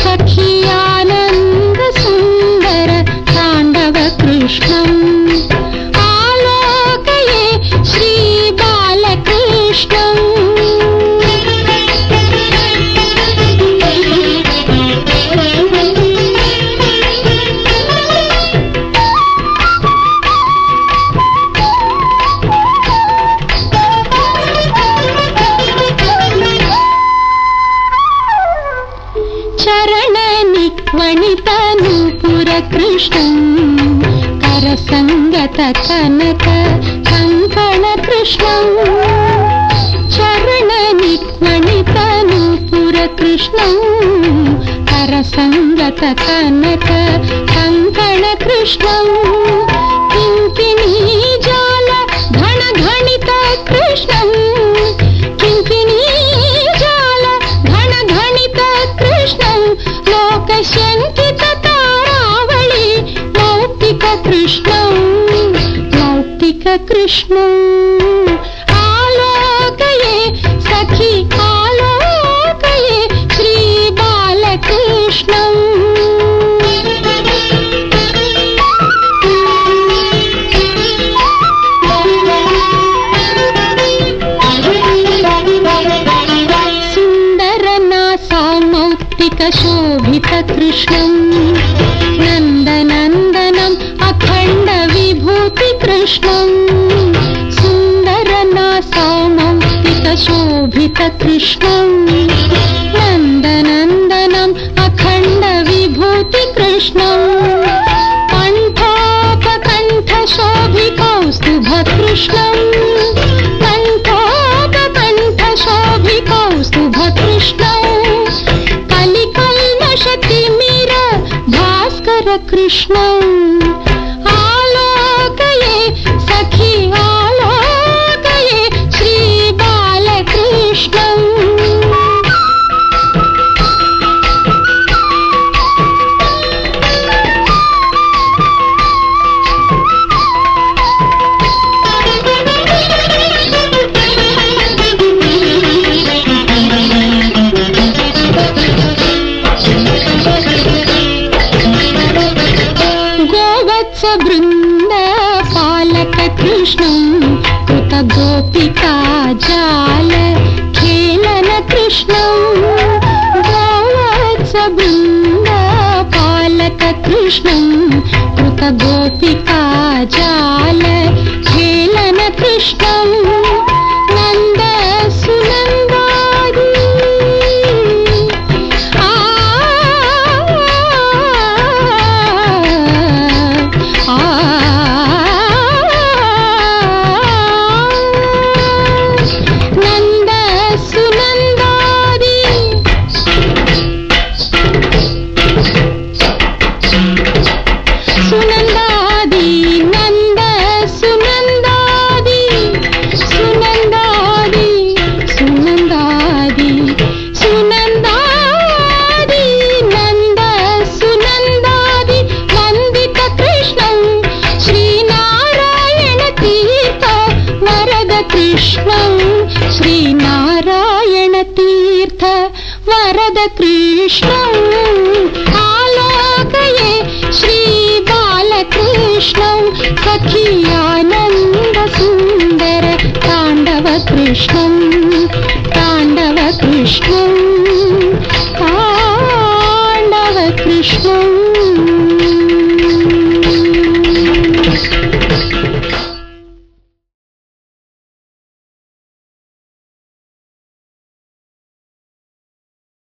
सखी आनंद सुंदर तांडव कृष्णम् आलोकये श्री बालकृष्णम् चरणनिक्वणितनूपुर कृष्णम् करसङ्गत कनक कङ्कण कृष्णम् चरणनिक्वणितनूपुर कृष्णम् करसङ्गत कनक कङ्कण कृष्णम् किङ्किणी जाल घन घणित कृष्णम् किङ्किणी जाल घन घणित कृष्णम् लोकशङ्कित तारावळि मौक्तिक कृष्णम् आलोकये सखी आलोकये श्री बालकृष्णम् शोभित कृष्णम् नन्दनन्दनम् अखण्ड विभूति कृष्णम् सुन्दरनासामौक्तिक शोभित कृष्णम् नन्दनन्दनम् अखण्ड विभूति कृष्णम् कण्ठोपकण्ठ शोभिकौस्तुभ कृष्णम् कण्ठोपकण्ठ शोभिकौस्तुभ कृष्णम् कृष्णम् आलोकये सखी आलोकये श्री बालकृष्णम् वृंद पालक कृष्णम् कृत गोपिका जाल खेलन कृष्णम् गोवत्स वृंद पालक कृष्णम् कृत गोपिका जाल खेलन कृष्णम् नंद सुनंदादि श्रीनारायण तीर्थ वरद कृष्णम् आलोकये श्री बालकृष्णम् सखी आनंद सुंदर तांडव कृष्णम्